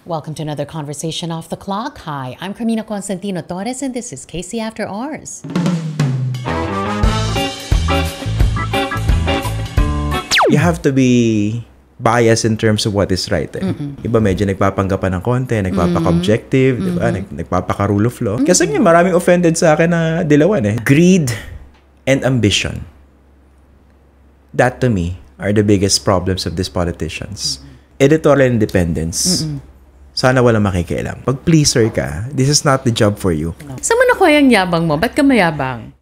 Welcome to another conversation off the clock. Hi, I'm Carmina Constantino Torres, and this is Casey After Hours. You have to be biased in terms of what is right. Iba medyo nagpapanggapan ng konti, nagpapaka-objective, diba? Nagpapaka-rule of law. Kasi nga maraming offended sa akin na dilawan eh. Greed and ambition. That to me are the biggest problems of these politicians. Editorial independence. Sana walang makikialam. Pag pleaser ka, this is not the job for you. Saan mo nakuha yung yabang mo? Ba't ka mayabang?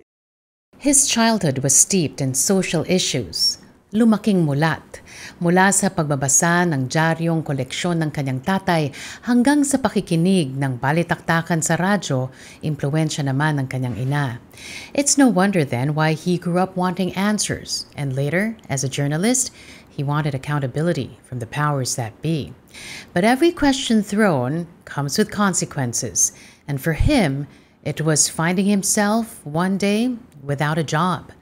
His childhood was steeped in social issues. Lumaking mulat. Mula sa pagbabasa ng diaryong koleksyon ng kanyang tatay hanggang sa pakikinig ng balitaktakan sa radyo, impluwensya naman ng kanyang ina. It's no wonder then why he grew up wanting answers, and later, as a journalist, he wanted accountability from the powers that be. But every question thrown comes with consequences, and for him, it was finding himself one day without a job.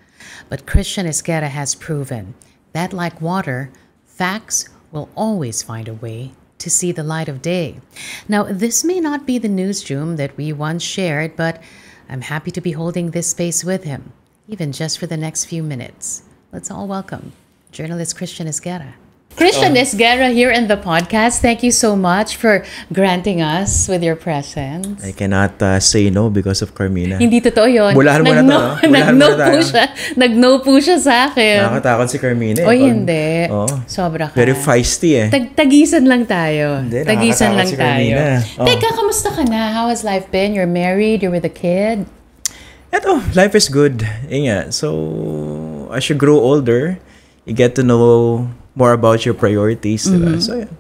But Christian Esguerra has proven that, like water, facts will always find a way to see the light of day. Now, this may not be the newsroom that we once shared, but I'm happy to be holding this space with him, even just for the next few minutes. Let's all welcome journalist Christian Esguerra. Christian Esguerra here in the podcast. Thank you so much for granting us with your presence. I cannot say no because of Carmina. Hindi totoo yun. Bulahan mo na to, no? Nag-no po siya sa akin. Nakakatakot si Carmina. Oy, hindi. Oh, Sobra ka. very feisty eh. Tagisan lang tayo. Hindi, Tagisan lang si tayo. Carmina. Teka, kamusta ka na? How has life been? You're married? You're with a kid? Eto, life is good. Nga. So, as you grow older, you get to know more about your priorities. Diba? So, yeah.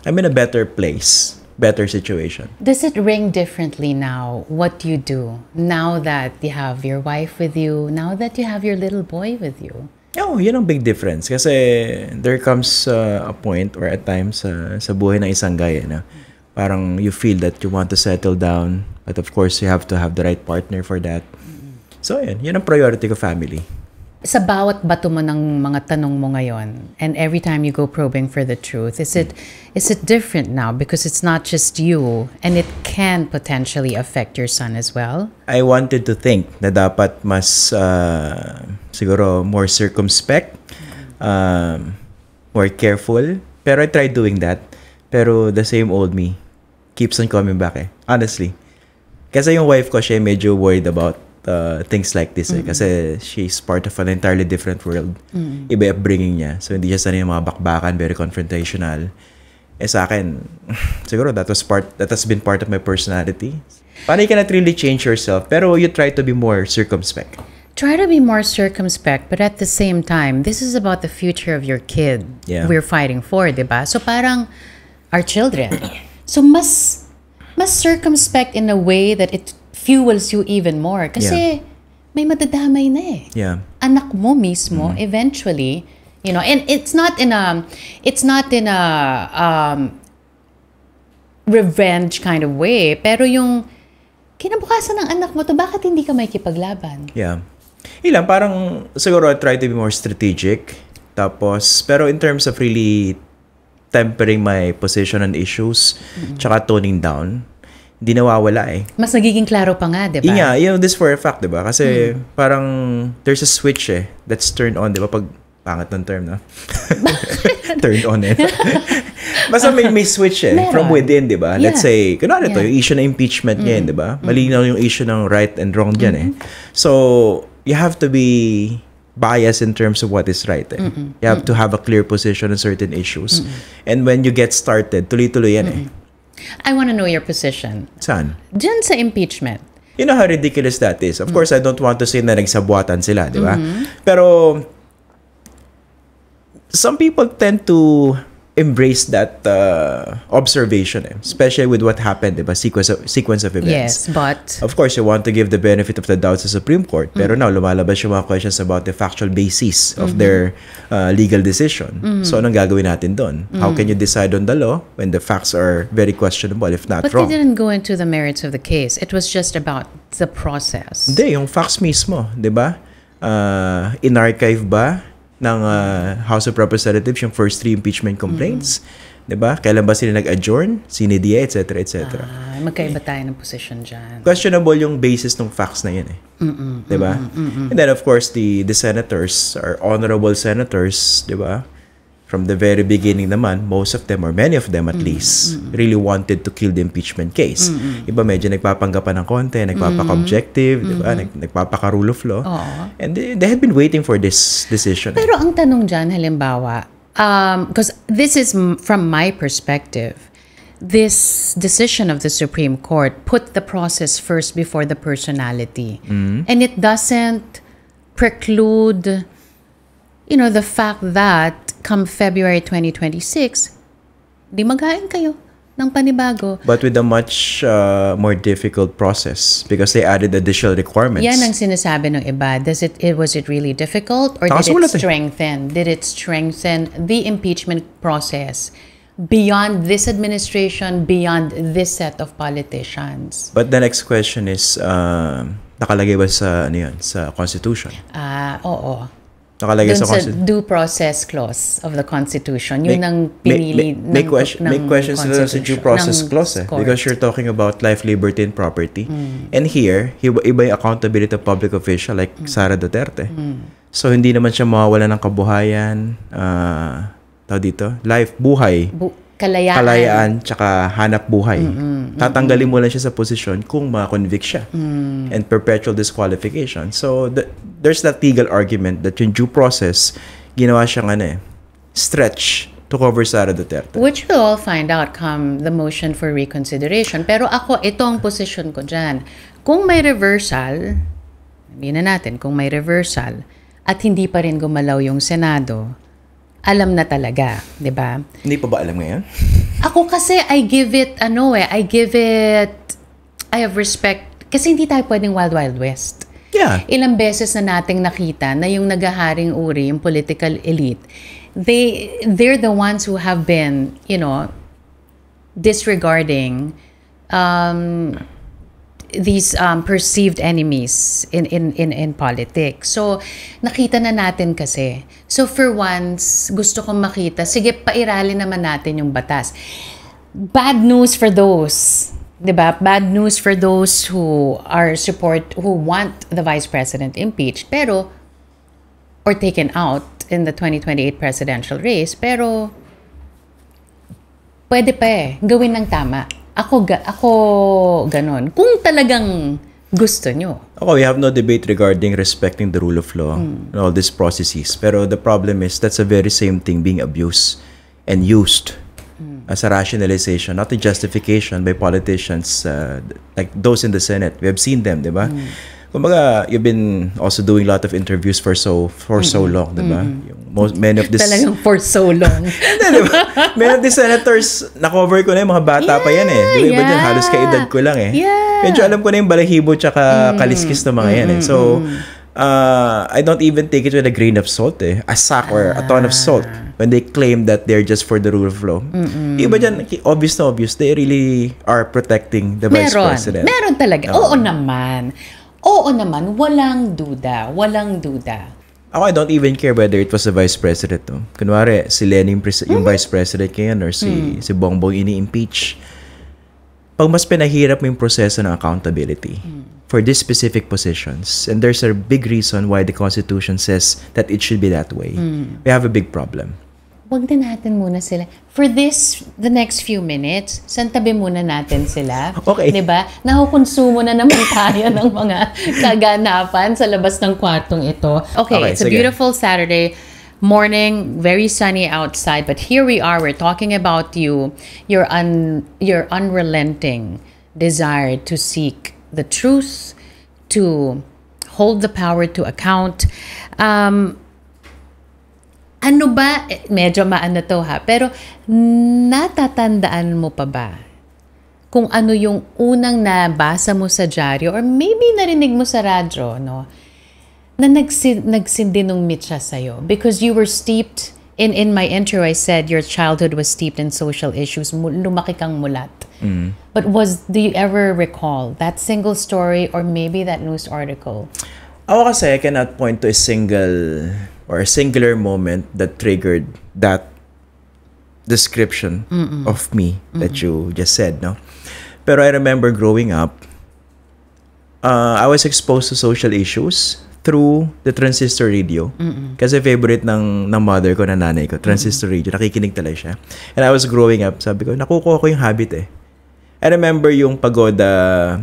I'm in a better place, better situation. Does it ring differently now? What do you do now that you have your wife with you, now that you have your little boy with you? Oh, yun ang big difference. Kasi there comes a point or at times sa buhay ng isang guy na parang you feel that you want to settle down, but of course you have to have the right partner for that. So, yun ang priority ko, family. Sa bawat bato mo ng mga tanong mo ngayon, and every time you go probing for the truth, is it different now because it's not just you and it can potentially affect your son as well? I wanted to think na dapat mas siguro more circumspect, more careful. Pero I tried doing that. Pero the same old me keeps on coming back eh. Honestly. Kasi yung wife ko, siya medyo worried about things like this eh. Kasi she's part of an entirely different world. Iba upbringing niya. So hindi siya sanay ng mga bakbakan, very confrontational. Eh sa akin, siguro that has been part of my personality. Parang you cannot really change yourself, pero you try to be more circumspect. Try to be more circumspect, but at the same time, this is about the future of your kid. Yeah. We're fighting for, diba? So parang our children. So mas circumspect in a way that it fuels you even more. Kasi may madadamay na eh. Yeah. Anak mo mismo, eventually, you know, and it's not in a revenge kind of way, pero yung kinabukasan ng anak mo to, bakit hindi ka makikipaglaban? Yeah. Ilang, parang siguro I try to be more strategic. Tapos, pero in terms of really tempering my position on issues, tsaka toning down, hindi nawawala eh. Mas nagiging klaro pa nga, di ba? Yeah, you know this for a fact, di ba? Kasi parang there's a switch eh that's turned on, di ba? Pag pangat ng term, no? Turned on eh. Basta may switch eh. Meron. From within, di ba? Let's say, kunwari ito, yung issue na impeachment ngayon, di ba? Malinaw yung issue ng right and wrong dyan eh. So, you have to be biased in terms of what is right eh. You have to have a clear position on certain issues. And when you get started, tuloy-tuloy yan eh. I want to know your position. Saan? Diyan sa impeachment. You know how ridiculous that is. Of course, I don't want to say na nagsabuatan sila, di ba? Pero some people tend to embrace that observation, especially with what happened, di ba? Sequence of events. Yes, but Of course, you want to give the benefit of the doubt sa Supreme Court. Pero now, lumalabas yung mga questions about the factual basis of their legal decision. So, anong gagawin natin doon? How can you decide on the law when the facts are very questionable, if not But wrong? they didn't go into the merits of the case. It was just about the process. Hindi, yung facts mismo, di ba? In-archive ba ng House of Representatives yung first 3 impeachment complaints. Diba? Kailan ba sila nag-adjourn? Sinidia, etc. etc. Magkaiba tayo ng position dyan. Questionable yung basis ng facts na yun eh. Diba? And then of course, the senators are honorable senators, diba? From the very beginning naman, most of them, or many of them at least, really wanted to kill the impeachment case. Iba medyo nagpapanggapan ng konti, nagpapaka-objective, diba? Nagpapaka-rule of law. And they had been waiting for this decision. Pero ang tanong dyan, halimbawa, because this is from my perspective, this decision of the Supreme Court put the process first before the personality. And it doesn't preclude, the fact that come February 2026, di maghain kayo ng panibago. But with a much more difficult process because they added additional requirements. Yan ang sinasabi ng iba. Was it really difficult or did it strengthen? Did it strengthen the impeachment process beyond this administration, beyond this set of politicians? But the next question is, nakalagay ba sa Constitution? Oo. Nakalagay sa due process clause of the Constitution. Yun ang pinili may questions sa due process clause because you're talking about life, liberty, and property. And here, iba yung accountability of public official like Sara Duterte. So, hindi naman siya mawawala ng kabuhayan, buhay, kalayaan, tsaka hanap buhay. Tatanggalin mo lang siya sa posisyon kung ma-convict siya. And perpetual disqualification. So, there's that legal argument that yung due process, ginawa siyang stretch to cover Sara Duterte. Which we'll all find out come the motion for reconsideration. Pero ako, ito ang position ko dyan. Kung may reversal, hindi na natin, kung may reversal, at hindi pa rin gumalaw yung Senado, alam na talaga, di ba? Hindi pa ba alam ngayon? Ako kasi, I have respect. Kasi hindi tayo pwedeng Wild Wild West. Yeah. Ilang beses na nating nakita na yung nagaharing uri, yung political elite, they're the ones who have been, disregarding these perceived enemies in politics. So, nakita na natin kasi. So, for once, gusto kong makita, sige, pairali naman natin yung batas. Bad news for those, diba? Bad news for those who want the Vice President impeached, or taken out in the 2028 presidential race, pero, pwede pa gawin ng tama. Ako ganon. Kung talagang gusto nyo. We have no debate regarding respecting the rule of law and all these processes. Pero the problem is that's the very same thing being abused and used as a rationalization, not a justification by politicians like those in the Senate. We have seen them, di ba? Kumbaga, you've been also doing a lot of interviews for so long, di ba? Many of this... Talagang for so long. Di ba? Many of the senators, na-cover ko na yung mga bata pa yan eh. Di ba dyan, halos kaedad ko lang eh. Medyo alam ko na yung balahibo tsaka kaliskis ng mga yan eh. So, I don't even take it with a grain of salt eh. A sack or a ton of salt when they claim that they're just for the rule of law. Iba dyan, obvious na obvious, they really are protecting the Vice President. Meron talaga. Oo naman, walang duda. I don't even care whether it was the Vice President. No? Kunwari, si Lenny yung Vice President ngayon or si Bongbong ini-impeach. Pag mas pinahirap mo yung proseso ng accountability for these specific positions, and there's a big reason why the Constitution says that it should be that way, we have a big problem. Wag na natin muna sila. For the next few minutes, santabi muna natin sila. Okay. Diba? Nakukonsumo na naman tayo ng mga kaganapan sa labas ng kwartong ito. Okay, it's a beautiful Saturday morning, very sunny outside, but here we are, we're talking about your unrelenting desire to seek the truth, to hold the power to account. Ano ba, medyo maano to ha, pero natatandaan mo pa ba kung ano yung unang nabasa mo sa dyaryo or maybe narinig mo sa radyo, no? Na nagsindi nung mitya sa'yo because you were steeped, in my intro I said your childhood was steeped in social issues, lumaki kang mulat. But do you ever recall that single story or maybe that news article? Ako kasi, I cannot point to a single or a singular moment that triggered that description of me that you just said, no? Pero I remember growing up, I was exposed to social issues through the transistor radio. Kasi favorite ng mother ko, na nanay ko, transistor radio. Nakikinig talaga siya. And I was growing up, sabi ko, nakukuha ko yung habit eh. I remember yung Pagoda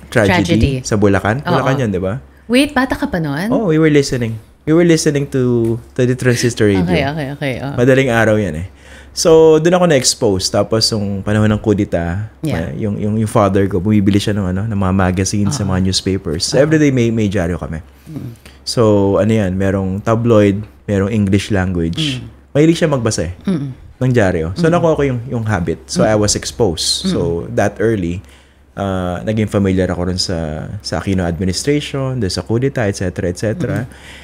tragedy sa Bulacan. Bulacan yun, di ba? Wait, bata ka pa noon? Oh, we were listening. We were listening to the transistor radio. Okay. Madaling araw yan eh. So, doon ako na-expose. Tapos, yung panahon ng kudita, yung father ko, bumibili siya ng mga magazines, sa mga newspapers. So, everyday may dyaryo kami. So, ano yan, merong tabloid, merong English language. Mahilig siya magbasa ng dyaryo. So, nakuha ko yung habit. So, I was exposed. So, that early, naging familiar ako rin sa Aquino administration, sa kudita, etc.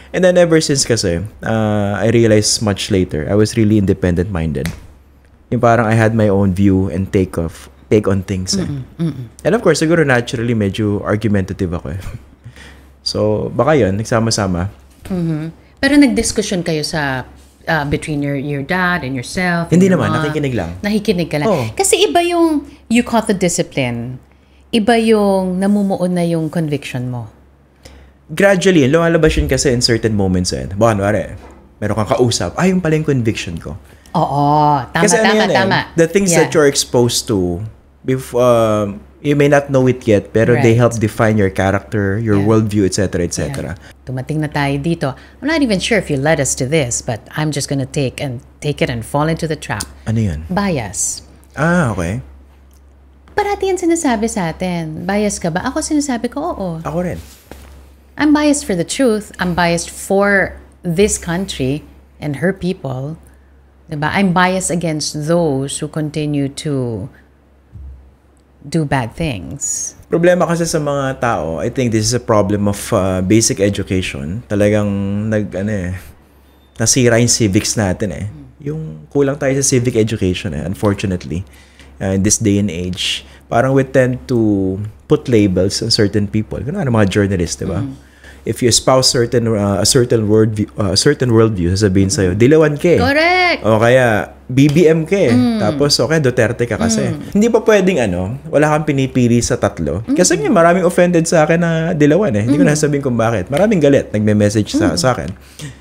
And then ever since kasi, I realized much later, I was really independent-minded. Yung parang I had my own view and take on things. And of course, siguro naturally, medyo argumentative ako eh. So, baka yun, nagsama-sama. Pero nag-discussion kayo sa between your dad and yourself? Hindi naman, nakikinig lang. Nakikinig ka lang. Oh. Kasi iba yung you caught the discipline. Iba yung namumuon na yung conviction mo. Gradually, lumalabas yun kasi in certain moments eh. Baka, nuwari, meron kang kausap, yung pala yung conviction ko. Oo, tama, kasi tama. The things that you're exposed to, you may not know it yet, pero they help define your character, your worldview, etc. Tumating na tayo dito. I'm not even sure if you led us to this, but I'm just gonna take it and fall into the trap. Ano yun? Bias. Okay. Parati yan sinasabi sa atin. Bias ka ba? Ako sinasabi ko, oo. Ako rin. I'm biased for the truth. I'm biased for this country and her people. Diba? I'm biased against those who continue to do bad things. Problema kasi sa mga tao, I think this is a problem of basic education. Talagang nasira yung civics natin eh. Yung kulang tayo sa civic education eh, unfortunately. In this day and age, parang we tend to put labels on certain people. Ano mga journalists, diba? If you espouse a certain worldview, sasabihin sa'yo, dilawan ka eh. Correct! O kaya, BBM ka eh. Tapos, okay, Duterte ka kasi. Hindi pa pwedeng wala kang pinipili sa tatlo. Kasi nga, maraming offended sa akin na dilawan eh. Hindi ko nasabihin kung bakit. Maraming galit, nagme-message sa akin.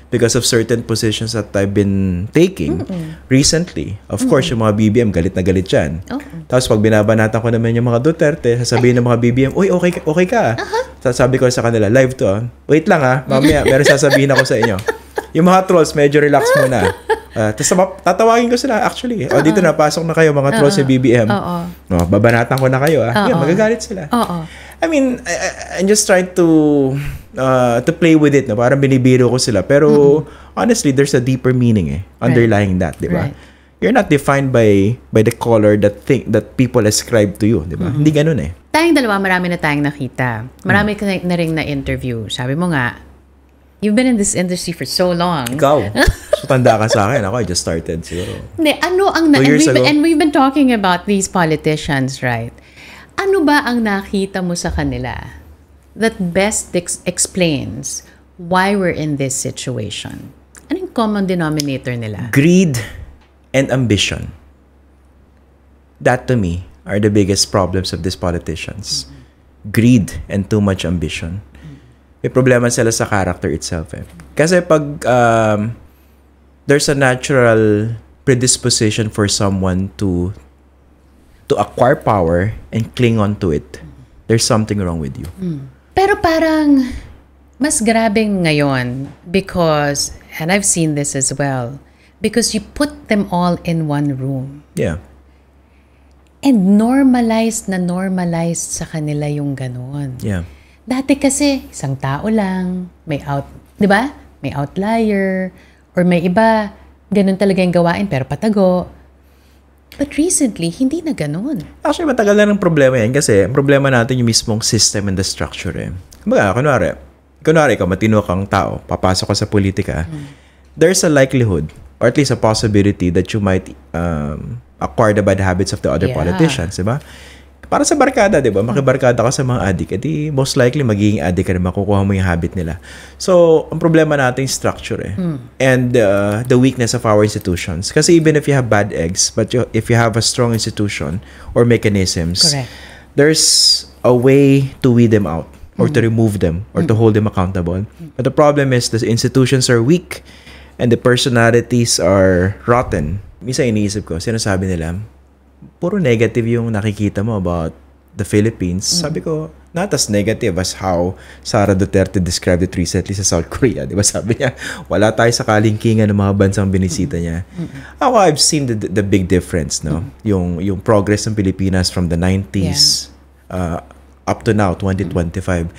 Because of certain positions that I've been taking recently. Of course, yung mga BBM, galit na galit yan. Tapos, pag binabanatan ko naman yung mga Duterte, sasabihin ng mga BBM, uy, okay ka. Sasabi ko sa kanila, live to wait lang mamaya, meron sasabihin ako sa inyo. Yung mga trolls, medyo relax muna. Tapos tatawagin ko sila actually. Dito na, pasok na kayo mga trolls sa BBM. Babanatan ko na kayo. Yan, magagalit sila. I mean, I'm just trying to play with it. Parang binibiro ko sila. Pero honestly, there's a deeper meaning underlying that, di ba? Right. You're not defined by the color that people ascribe to you, di ba? Hindi ganun eh. Tayong dalawa, marami na tayong nakita. Marami ka na rin na-interview. Sabi mo nga, you've been in this industry for so long. Ikaw. So, tanda ka sa akin. Ako, I just started siguro. Hindi, and we've been talking about these politicians, right? Ano ba ang nakita mo sa kanila that best explains why we're in this situation? Ano yung common denominator nila? Greed and ambition. That to me are the biggest problems of these politicians. Greed and too much ambition. May problema sila sa character itself eh. Kasi pag there's a natural predisposition for someone to acquire power and cling on to it, there's something wrong with you. Pero parang mas grabe ngayon because, and I've seen this as well, because you put them all in one room. Yeah. And normalized sa kanila yung ganun. Yeah. Dati kasi, isang tao lang, di ba? May outlier, or may iba, ganun talaga yung gawain, pero patago. But recently, hindi na ganun. Actually, matagal na ng problema yan kasi ang problema natin yung mismong system and the structure eh. Kumbaga, kunwari ka, matino kang tao, papasok ka sa politika, there's a likelihood, or at least a possibility that you might acquire the bad habits of the other politicians, diba? para sa barkada, di ba? Makibarkada ka sa mga addict, edi most likely magiging addict ka rin, makukuha mo yung habit nila. So, ang problema natin yung structure and the weakness of our institutions. Kasi even if you have bad eggs, but if you have a strong institution or mechanisms, Correct. there's a way to weed them out or to remove them or to hold them accountable. But the problem is the institutions are weak and the personalities are rotten. Minsan iniisip ko, sinasabi nila, puro negative yung nakikita mo about the Philippines. Sabi ko, not as negative as how Sara Duterte described it recently sa South Korea. Di ba sabi niya, wala tayo sa kalingkingan ng mga bansang binisita niya. Ako, I've seen the big difference, no? Yung progress ng Pilipinas from the 90s up to now, 2025.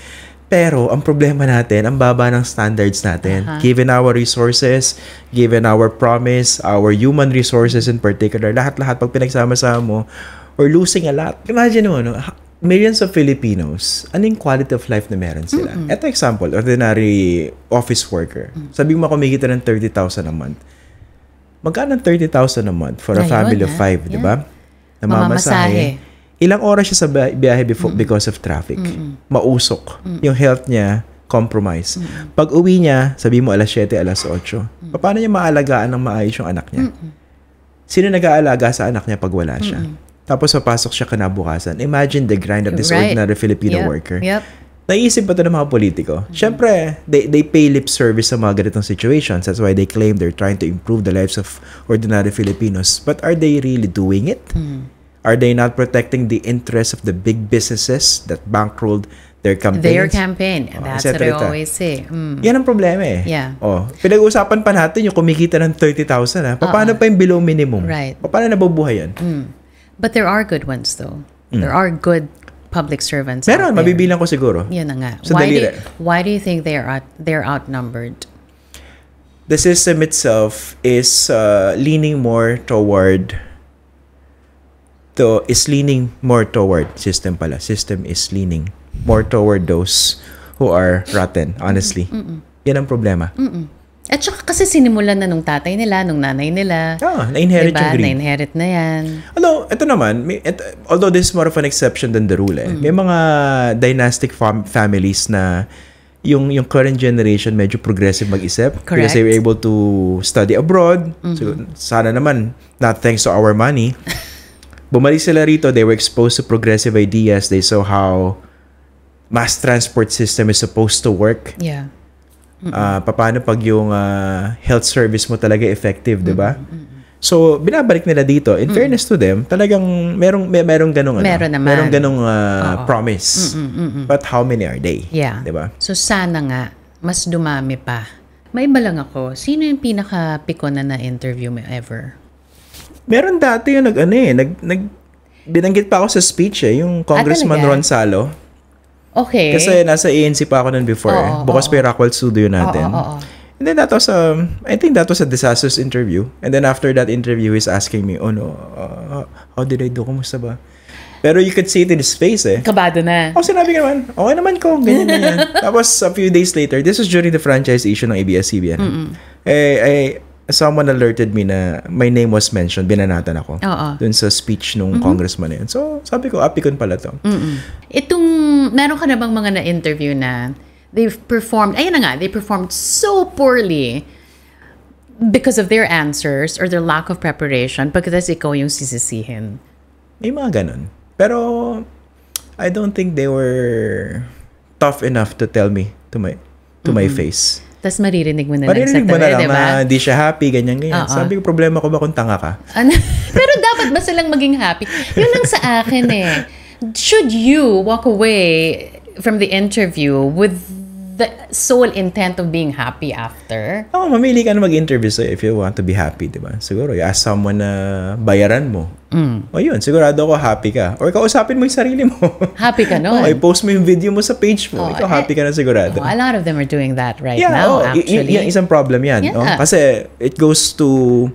Pero, ang problema natin, ang baba ng standards natin. Given our resources, given our promise, our human resources in particular, lahat-lahat, pag pinagsama-sama mo, we're losing a lot. Imagine mo, no? Millions of Filipinos, anong quality of life na meron sila? Ito example, ordinary office worker. Sabi mo kumikita ng 30,000 a month. Magkano ng 30,000 a month for a family of 5, di ba? Namamasahe. Ilang oras siya sa biyahe because of traffic. Mausok. Yung health niya, compromise. Pag uwi niya, sabi mo alas 7, alas 8. Paano niya maalagaan ng maayos yung anak niya? Sino nag-aalaga sa anak niya pag wala siya? Tapos papasok siya kinabukasan. Imagine the grind of this ordinary Filipino worker. Naisip pa ito ng mga politiko. Siyempre, they pay lip service sa mga ganitong situations. That's why they claim they're trying to improve the lives of ordinary Filipinos. But are they really doing it? Are they not protecting the interests of the big businesses that bankrolled their campaigns? Their campaign. That's what I always say. Yan ang problema eh. Yeah. Pinag-uusapan pa natin yung kumikita ng 30,000. Paano pa yung below minimum? Right. Paano nabubuhay yan? But there are good ones though. There are good public servants Meron, out there. mabibilang ko siguro. Yan na nga. Sa daliri. Why do you think they're outnumbered? The system itself is leaning more toward system is leaning more toward those who are rotten, honestly. Yan ang problema. At saka kasi sinimulan na nung tatay nila, nung nanay nila. Na-inherit yung greed. Na-inherit na yan. Ito naman, although this is more of an exception than the rule, may mga dynastic families na yung current generation medyo progressive mag-isip. Correct. Because they were able to study abroad. So, sana naman, not thanks to our money. Bumalik sila rito, they were exposed to progressive ideas. They saw how mass transport system is supposed to work. Yeah. Paano pag yung health service mo talaga effective, di ba? So, binabalik nila dito. In fairness to them, talagang merong ganong merong ganong promise. But how many are they? Yeah. Di ba? So, sana nga, mas dumami pa. May iba lang ako. Sino yung pinaka-piko na interview mo ever? Meron dati yung binanggit pa ako sa speech yung Congressman Ron Salo. Okay. Kasi nasa ANC pa ako nun before. Bukas pa yung Rockwell Studio natin. And then I think that was a disastrous interview. And then after that interview, he's asking me, how did I do? Kumusta ba? Pero you could see it in his face eh. Kabado na. Sinabi ko naman, okay naman ko, ganyan. Tapos a few days later, this was during the franchise issue ng ABS-CBN. Someone alerted me na my name was mentioned, binanatan ako dun sa speech nung congressman na yun. So, sabi ko, apikon pala to. Meron ka na bang mga na-interview na they've performed, they performed so poorly because of their answers or their lack of preparation pagkatapos ikaw yung sisisihin? May mga ganun. Pero, I don't think they were tough enough to tell me to my face. Tapos maririnig mo na lang sa tabi, diba? Na di siya happy, ganyan. Sabi ko, problema ko ba kung tanga ka? Pero dapat ba silang maging happy? Yun lang sa akin eh. Should you walk away from the interview with the sole intent of being happy after? Mamili ka na mag-interview sa'yo if you want to be happy, diba? Siguro, you ask someone na bayaran mo. Yun, sigurado ako happy ka. Or kausapin mo yung sarili mo. Happy ka nun. I-post mo yung video mo sa page mo. Ikaw happy ka na sigurado. A lot of them are doing that right now, actually. Isang problem yan. Kasi it goes to,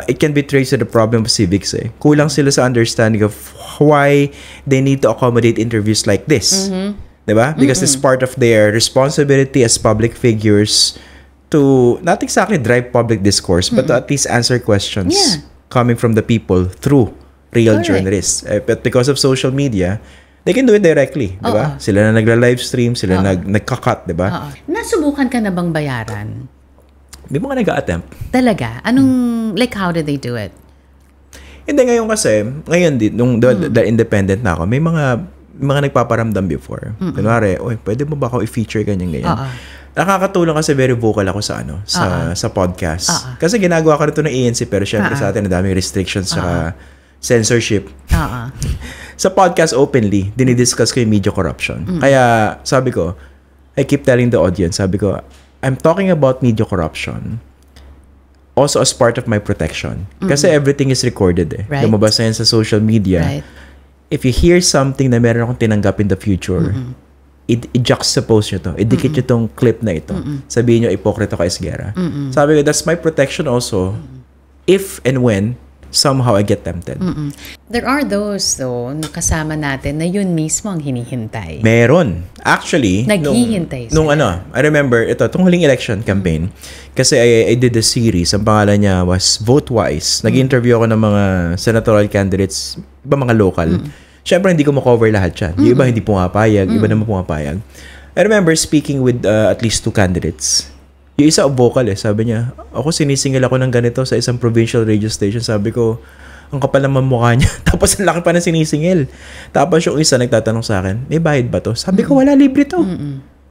it can be traced to the problem of civics eh. Kulang sila sa understanding of why they need to accommodate interviews like this. Diba? Because it's part of their responsibility as public figures to not exactly drive public discourse, but to at least answer questions coming from the people through real Correct. journalists. But because of social media, they can do it directly, di ba? Sila na nagla-livestream, sila nagka-cut, di ba? Nasubukan ka na bang bayaran? May mga nag-a-attempt. Talaga? Anong, like, how did they do it? Hindi, ngayon din, nung the independent na ako, may mga nagpaparamdam before. Kunwari, pwede mo ba ako i-feature ganyan. Nakakatulong kasi very vocal ako sa podcast. Kasi ginagawa ko rito ng ANC pero syempre sa atin daming restrictions sa censorship. Sa podcast openly, dinidiscuss ko yung media corruption. Kaya sabi ko, I keep telling the audience, sabi ko, I'm talking about media corruption also as part of my protection. Kasi everything is recorded eh. Right. Lumabas na yan sa social media. Right. If you hear something na meron akong tinanggap in the future, i-juxtapose nyo to. Idikit nyo tong clip na ito. Sabihin nyo, ipokrito ka Esguerra. Sabi ko, that's my protection also if and when somehow I get tempted. There are those, though, na kasama natin na yun mismo ang hinihintay. Meron. Actually, Naghihintay nung I remember, itong huling election campaign, kasi I did a series, ang pangalan niya was VoteWise. Nag-interview ako ng mga senatorial candidates, iba mga local. Siyempre, hindi ko ma-cover lahat yan. Yung iba hindi pumapayag, iba naman pumapayag. I remember speaking with at least 2 candidates. Yung isa vocal sabi niya, ako sinisingil ako ng ganito sa isang provincial radio station. Sabi ko, ang kapal naman mukha niya. Tapos ang laki pa na sinisingil. Tapos yung isa nagtatanong sa akin, may bayad ba to? Sabi ko, wala, libre to.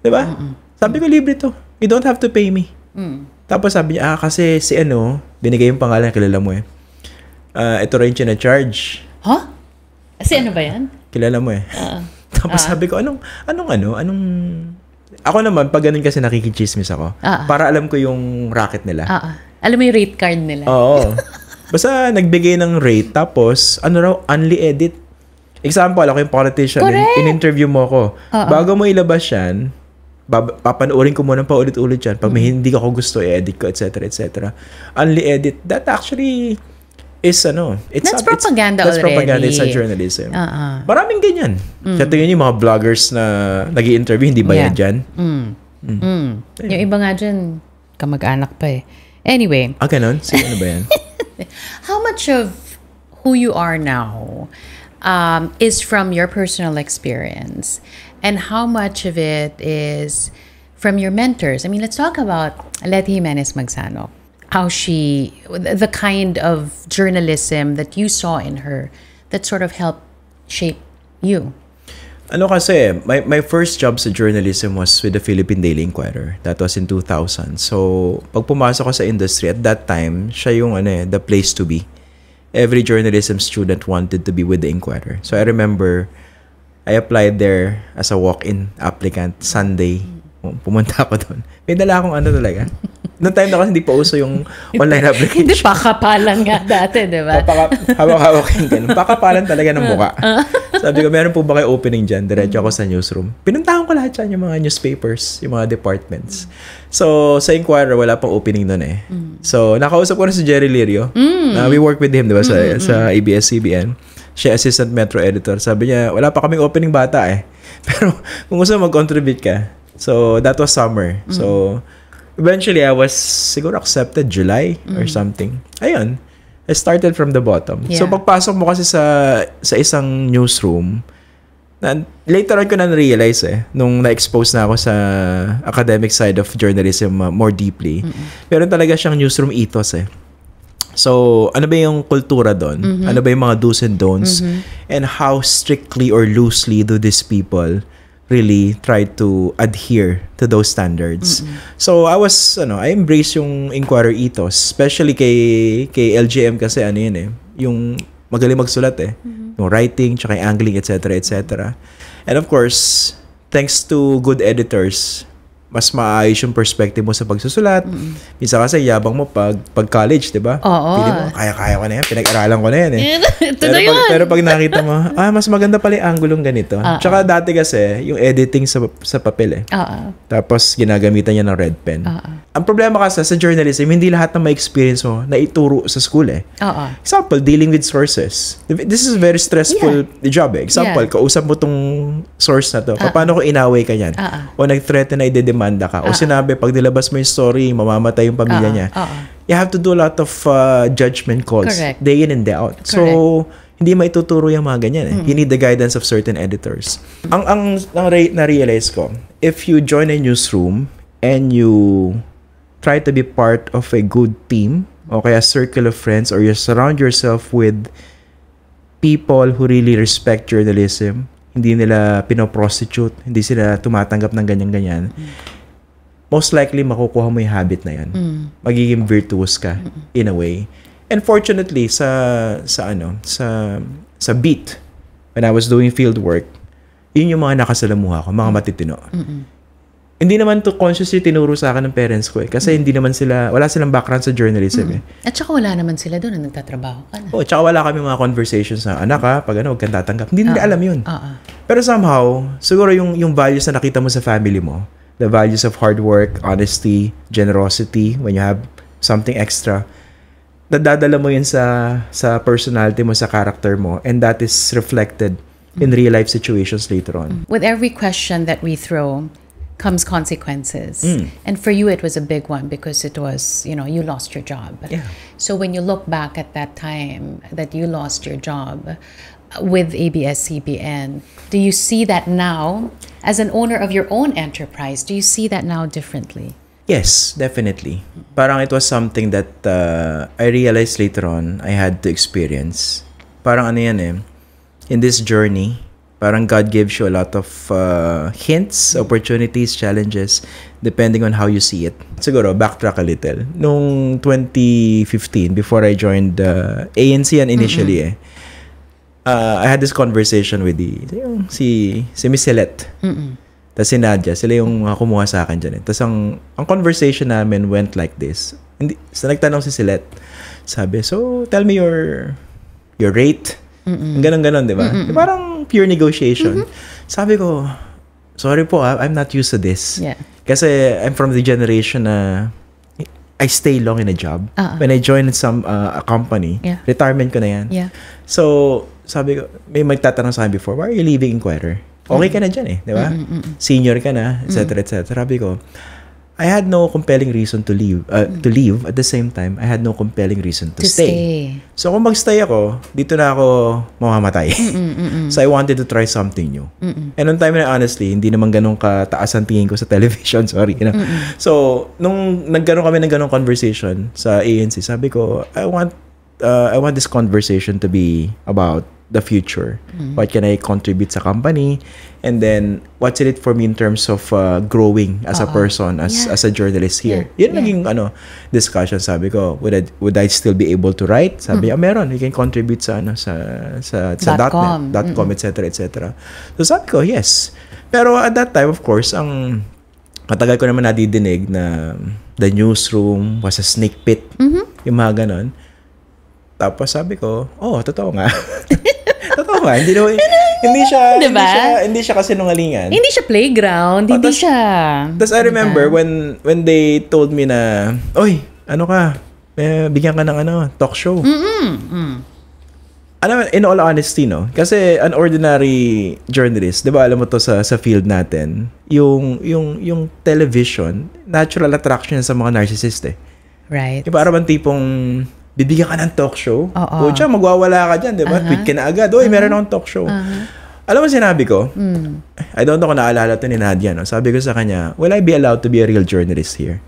Diba? Sabi ko, libre to. You don't have to pay me. Tapos sabi niya, kasi si binigay yung pangalan, kilala mo ito rin siya na-charge. Huh? Kasi ano ba yan? Kilala mo Tapos sabi ko, anong ako naman, pag ganun kasi nakikichismis ako. Para alam ko yung racket nila. Alam mo yung rate card nila. Oo. Basta nagbigay ng rate, tapos, only edit. Example, ako yung politician, in-interview mo ako. Bago mo ilabas yan, papanoorin ko muna pa ulit-ulit yan. Pag may hindi ako gusto, i-edit ko, etc. etc. Only edit. That actually is that's propaganda already. That's propaganda sa journalism. Maraming ganyan. Sa tingin yung mga vloggers na nag-i-interview, hindi bayad dyan. Yung iba nga dyan, kamag-anak pa Anyway. Ganun? Sino ba yan? How much of who you are now is from your personal experience? And how much of it is from your mentors? I mean, let's talk about Letty Jimenez Magsanok. How the kind of journalism that you saw in her that sort of helped shape you. Kasi, my first job sa journalism was with the Philippine Daily Inquirer. That was in 2000. So, pag pumasok ko sa industry, at that time, siya yung the place to be. Every journalism student wanted to be with the Inquirer. So, I remember, I applied there as a walk-in applicant Sunday. Pumunta ako doon. May dala akong talaga. Noong time na kasi hindi pa uso yung online application. Hindi, pakapalan nga dati, di ba? Hawak-hawak yung ganun. Pakapalan talaga ng mukha. Sabi ko, meron po ba kayo opening dyan? Diretso ako sa newsroom. Pinuntahan ko lahat dyan, yung mga newspapers, yung mga departments. So, sa Inquirer, wala pang opening nun So, nakausap ko na si Jerry Lirio. We work with him, di ba, sa ABS-CBN. Siya assistant metro editor. Sabi niya, wala pa kaming opening bata Pero, kung gusto mag-contribute ka. So, that was summer. So, eventually, I was siguro accepted July or something. Ayun. I started from the bottom. So, pagpasok mo kasi sa isang newsroom, later on ko na-realize nung na-expose na ako sa academic side of journalism more deeply. Pero talaga siyang newsroom ethos So, ano ba yung kultura doon? Ano ba yung mga do's and don'ts? And how strictly or loosely do these people really try to adhere to those standards. So I embrace yung Inquirer ethos, especially kay LGM kasi yung magaling magsulat yung writing, tsaka yung angling, etc. etc. And of course, thanks to good editors, mas maayos yung perspective mo sa pagsusulat. Minsan kasi yabang mo pag college, di ba? Pili mo, kaya ko na yan. Pinag-aralan ko na yan pero pag nakita mo, mas maganda pala yung anggulong ganito. Tsaka dati kasi, yung editing sa papel Tapos ginagamitan niya ng red pen. Ang problema kasi sa journalism, hindi lahat ng may experience mo na ituro sa school Example, dealing with sources. This is a very stressful job Example, kausap mo tong source na to. Paano kung inaway ka yan? O nag-threaten na i-demand ka. O sinabi, pag nilabas mo yung story, mamamatay yung pamilya niya. You have to do a lot of judgment calls. Correct. Day in and day out. Correct. So, Hindi maituturo yung mga ganyan eh. You need the guidance of certain editors. Ang na-realize ko, if you join a newsroom and you try to be part of a good team, o kaya circle of friends, or you surround yourself with people who really respect journalism, hindi nila pinoprostitute, hindi sila tumatanggap ng ganyan-ganyan, most likely makukuha mo yung habit na yan. Magiging virtuous ka in a way. And fortunately sa beat, when I was doing field work, yun yung mga nakasalamuha ko, mga matitino. Hindi naman to consciously tinuro sa akin ng parents ko eh. Kasi hindi naman wala silang background sa journalism eh. At saka wala naman sila doon na nagtatrabaho ka na. Oo, tsaka wala kami mga conversations na, anak ha, pag huwag kang tatanggap. Hindi nila alam yun. Pero somehow, siguro yung values na nakita mo sa family mo, the values of hard work, honesty, generosity, when you have something extra, nadadala mo yun sa personality mo, sa character mo, and that is reflected in real life situations later on. With every question that we throw comes consequences. And for you, it was a big one because it was, you lost your job. Yeah. So when you look back at that time that you lost your job with ABS-CBN, do you see that now, as an owner of your own enterprise, do you see that now differently? Yes, definitely. Parang it was something that I realized later on I had to experience. Parang ano yan eh, in this journey, parang God gives you a lot of hints, opportunities, challenges, depending on how you see it. Siguro, backtrack a little. Nung 2015, before I joined ANC initially I had this conversation with si Miss Celette. Tapos si Nadia, sila yung kumuha sa akin dyan. Tapos ang conversation namin went like this. Nagtanong si Celette, sabi, so tell me your rate. Ganon-ganon, di ba? Parang pure negotiation. Sabi ko, sorry po, I'm not used to this. Yeah. Kasi I'm from the generation na I stay long in a job. When I joined a company, retirement ko na yan. Yeah. So, sabi ko, may magtatanong sa akin before, why are you leaving Inquirer? Okay ka na dyan eh, di ba? Senior ka na, etc. etc. Sabi ko, I had no compelling reason to leave. At the same time, I had no compelling reason to stay. So kung magstay ako, dito na ako mamamatay. So I wanted to try something new. And on time na honestly, hindi naman ganun kataas ang tingin ko sa television. Sorry. So nung nagkaroon kami ng ganung conversation sa ANC, sabi ko, I want this conversation to be about the future. What can I contribute sa company? And then, what's in it for me in terms of growing as a person, as a journalist here? Yun naging discussion. Sabi ko, would I still be able to write? Sabi niya, meron. You can contribute sa .com, etc. etc. So sabi ko, yes. Pero at that time, of course, ang matagal ko naman nadidinig na the newsroom was a snake pit. Yung mga ganon. Tapos sabi ko, totoo nga. Totoo nga. Hindi siya kasinungalingan. Hindi siya playground. Hindi siya... Tapos I remember when they told me na, oy, ano ka? Bigyan ka ng talk show. In all honesty, no? Kasi an ordinary journalist, 'di ba, alam mo to sa field natin, yung television, natural attraction sa mga narcissist eh. Right. Diba, parang tipong bibigyan ka ng talk show. Pucha, magwawala ka dyan, di ba? Tweet ka na agad. Oy, meron akong talk show. Alam mo sinabi ko? I don't know kung naalala to ni Nadia, no? Sabi ko sa kanya, will I be allowed to be a real journalist here?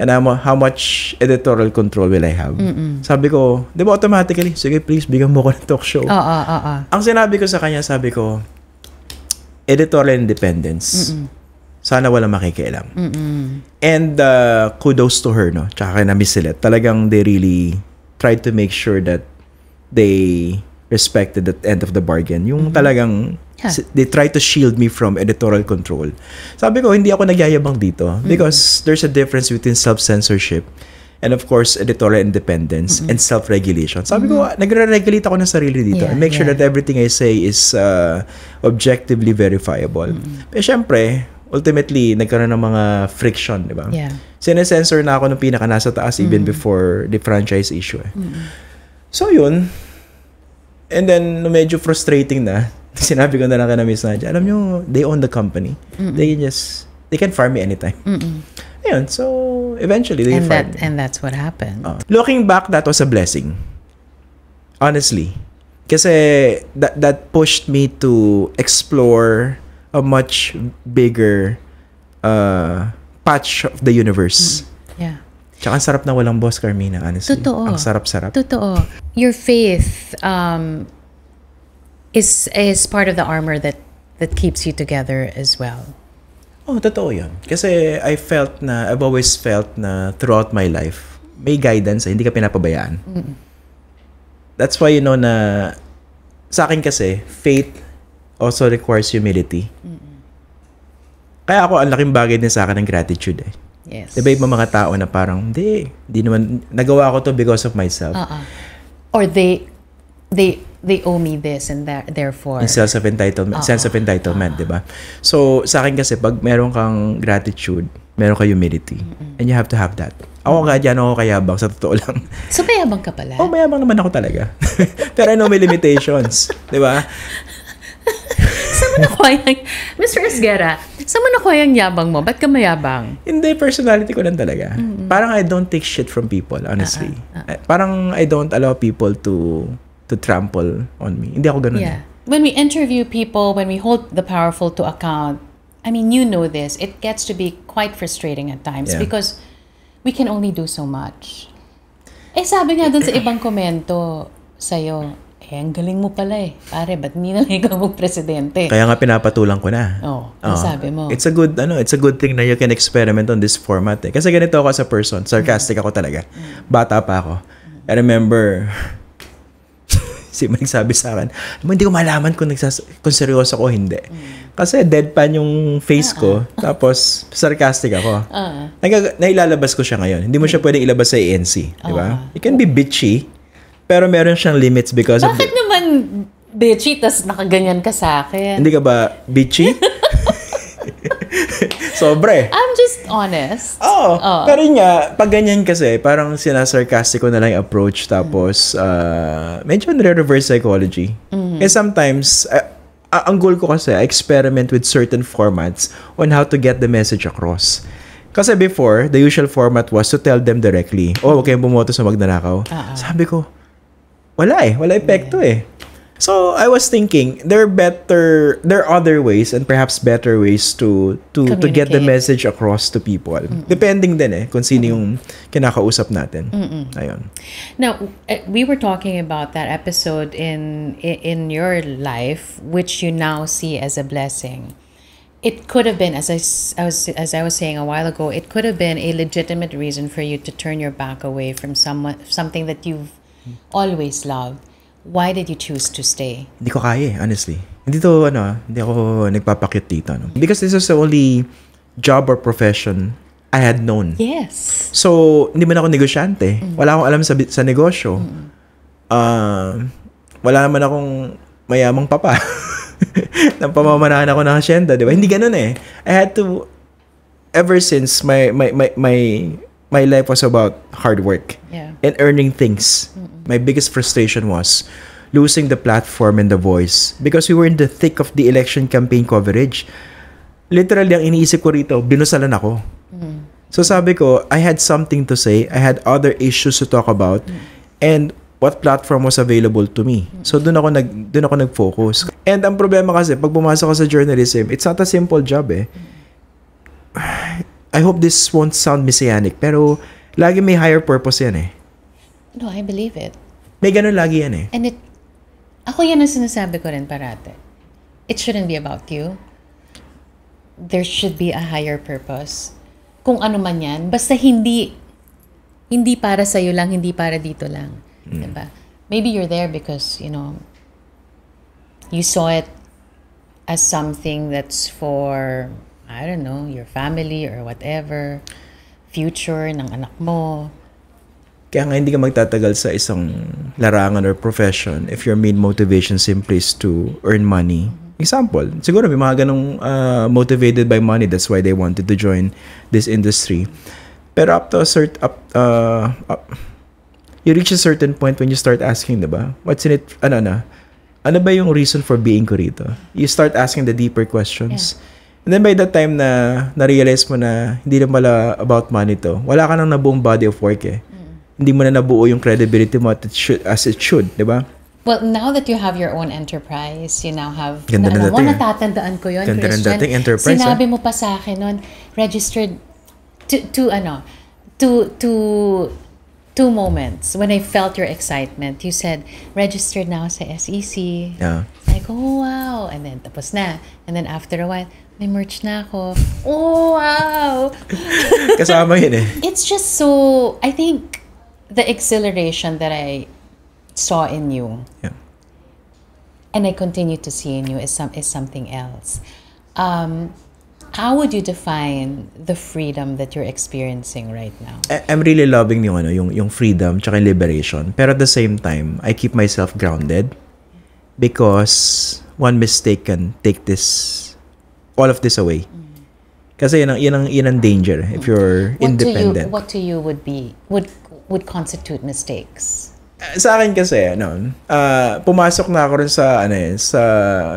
And how much editorial control will I have? Sabi ko, di ba automatically, sige please, bigyan mo ko ng talk show. Ang sinabi ko sa kanya, sabi ko, editorial independence. Sana walang makikialam. And kudos to her, no? Tsaka kay na Miss Celette. Talagang they really tried to make sure that they respected the end of the bargain. Yung talagang they tried to shield me from editorial control. Sabi ko, hindi ako nagyayabang dito because there's a difference between self-censorship and of course editorial independence and self-regulation. Sabi ko, nagre-regulate ako ng sarili dito and make sure that everything I say is objectively verifiable. Pero syempre, ultimately, nagkaroon ng mga friction, di ba? Sinesensor na ako nung pinaka nasa taas even before the franchise issue. So, yun. And then, medyo frustrating na, sinabi ko na lang kay Miss Nadia, alam nyo, they own the company. They can fire me anytime. Ayun, so, eventually, they fired me. And that's what happened. Looking back, that was a blessing. Honestly. Kasi that pushed me to explore a much bigger patch of the universe. Yeah. Tsaka ang sarap na walang boss, Carmina, honestly. Totoo. Ang sarap-sarap. Totoo. Your faith is part of the armor that keeps you together as well. Oh, totoo yun. Kasi I've always felt na throughout my life, may guidance, hindi ka pinapabayaan. That's why, na sa akin kasi, faith also requires humility. Kaya ako, ang laking bagay din sa akin ng gratitude eh. Yes. Diba yung mga tao na parang, hindi naman, nagawa ko to because of myself. Or they owe me this and that, therefore. Yung sense of entitlement, diba? So, sa akin kasi, pag meron kang gratitude, meron ka humility. And you have to have that. Ako nga dyan, ako kayabang, sa totoo lang. So, mayabang ka pala? Oh, mayabang naman ako talaga. Pero I know may limitations. Diba? Saan mo nakuha yung... Mr. Esguerra, saan mo nakuha yung yabang mo? Ba't ka mayabang? Hindi, personality ko lang talaga. Parang I don't take shit from people, honestly. Parang I don't allow people to trample on me. Hindi ako ganun. Yeah. When we interview people, when we hold the powerful to account, I mean, you know this, it gets to be quite frustrating at times because we can only do so much. Sabi nga dun sa ibang komento sa'yo, ang galing mo pala eh. Pare, ba't hindi na ikaw mag-presidente? Kaya nga pinapatulang ko na. Ang sabi mo. It's a good thing na you can experiment on this format eh. Kasi ganito ako as a person. Sarcastic ako talaga. Bata pa ako. I remember, si Mike sabi sa akin, hindi ko malaman kung seryoso ako o hindi. Kasi deadpan yung face ko, tapos sarcastic ako. Nailalabas ko siya ngayon. Hindi mo siya pwedeng ilabas sa ANC. Diba? You can be bitchy, pero meron siyang limits because of... Bakit naman bitchy, tas nakaganyan ka sa akin? Hindi ka ba bitchy? Sobre. I'm just honest. Pero yun nga, pag ganyan kasi, parang sinasarcastic ko na lang yung approach, tapos medyo nire-reverse psychology. Kasi sometimes, ang goal ko kasi, I experiment with certain formats on how to get the message across. Kasi before, the usual format was to tell them directly, huwag kayong bumoto sa magnanakaw. Sabi ko, wala epekto eh. So I was thinking there are other ways and perhaps better ways to get the message across to people. Depending din kung sino yung kinakausap natin. Ayun. Now, we were talking about that episode in your life, which you now see as a blessing. It could have been, as I was saying a while ago, it could have been a legitimate reason for you to turn your back away from something that you've always loved. Why did you choose to stay? Hindi ko kaya honestly. Hindi ako nagpapakit dito. Because this is the only job or profession I had known. Yes. So, hindi man ako negosyante. Wala akong alam sa negosyo. Wala naman akong mayamang papa. Nang pamamanahan ako ng asyenda, di ba? Hindi ganun eh. I had to, ever since my life was about hard work and earning things. My biggest frustration was losing the platform and the voice because we were in the thick of the election campaign coverage. Literally, ang iniisip ko rito, binusalan ako. So sabi ko, I had something to say. I had other issues to talk about. And what platform was available to me. So doon ako nag-focus. And ang problema kasi, pag pumasok ka sa journalism, it's not a simple job eh. I hope this won't sound messianic, pero lagi may higher purpose yan eh. No, I believe it. May ganun lagi yan eh. And ako yan ang sinasabi ko rin parate. It shouldn't be about you. There should be a higher purpose. Kung ano man yan, basta hindi para sa'yo lang, hindi para dito lang. Diba? Maybe you're there because, you saw it as something that's for, I don't know, your family or whatever, future ng anak mo. Kaya nga hindi ka magtatagal sa isang larangan or profession if your main motivation simply is to earn money. Example, siguro may mga ganong motivated by money, that's why they wanted to join this industry. Pero up to a certain, you reach a certain point when you start asking, diba? What's in it, ano ba yung reason for being ko rito? You start asking the deeper questions. And then by that time na na-realize mo na hindi na pala about money to, wala ka nang nabuong body of work eh. Hindi mo na nabuo yung credibility mo as it should, di ba? Well, now that you have your own enterprise, you now have... Ganda ng alam mo, dating, natatandaan ko yun, Ganda ng Christian. dating enterprise, Sinabi mo pa sa akin nun, registered two moments when I felt your excitement. You said, registered now sa SEC. Yeah. Like, oh, wow. And then, tapos na. And then, after a while, may merch na ako. Oh, wow. Kasama yun eh. It's just so, I think, the exhilaration that I saw in you, Yeah. and I continue to see in you, is something else. How would you define the freedom that you're experiencing right now? I'm really loving yung freedom tsaka yung liberation. Pero at the same time, I keep myself grounded because one mistake can take all of this away. Kasi yun ang danger if you're independent. What to you would constitute mistakes? Sa akin kasi, pumasok na ako rin sa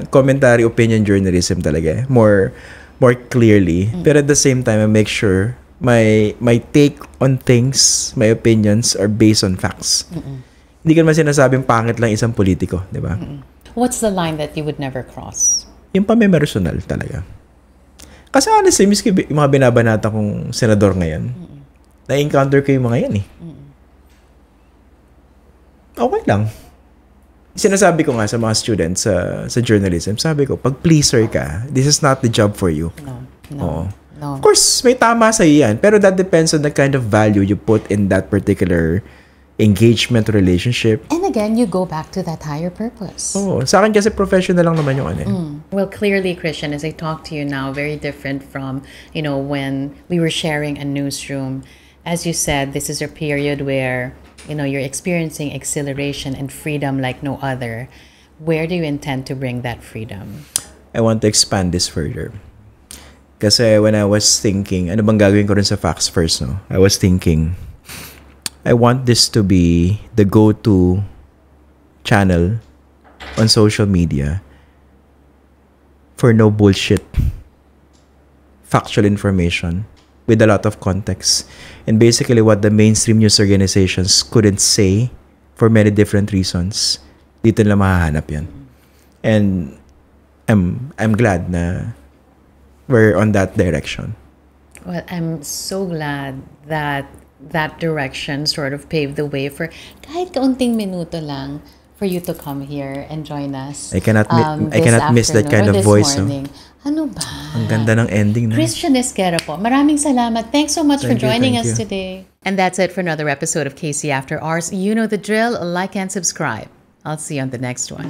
commentary opinion journalism talaga. More clearly. Pero at the same time, I make sure my take on things, my opinions are based on facts. Hindi ko naman sinasabing pangit lang isang politiko, di ba? What's the line that you would never cross? Yung pamimersonal talaga. Kasi honestly, miski yung mga binabanata kong senador ngayon, na-encounter ko yung mga yan eh. Okay lang. Sinasabi ko nga sa mga students sa journalism, sabi ko, pag pleaser ka, this is not the job for you. No. Of course, may tama sa yan, pero that depends on the kind of value you put in that particular engagement relationship. And again, you go back to that higher purpose. Sa akin kasi professional lang naman yung Well, clearly, Christian, as I talk to you now, very different from, when we were sharing a newsroom. As you said, this is a period where, you're experiencing exhilaration and freedom like no other. Where do you intend to bring that freedom? I want to expand this further. Kasi when I was thinking, ano bang gagawin ko rin sa Facts First, no? I was thinking, I want this to be the go-to channel on social media for no bullshit, factual information with a lot of context. And basically what the mainstream news organizations couldn't say for many different reasons, dito nila mahahanap yan. And I'm glad na we're on that direction. Well, I'm so glad that direction sort of paved the way for kahit kaunting minuto lang for you to come here and join us. I cannot miss that kind of voice. Morning. Ano ba? Ang ganda ng ending na. Christian Esquera po. Maraming salamat. Thanks so much for joining us you. today. And that's it for another episode of KC After Hours. You know the drill. Like and subscribe. I'll see you on the next one.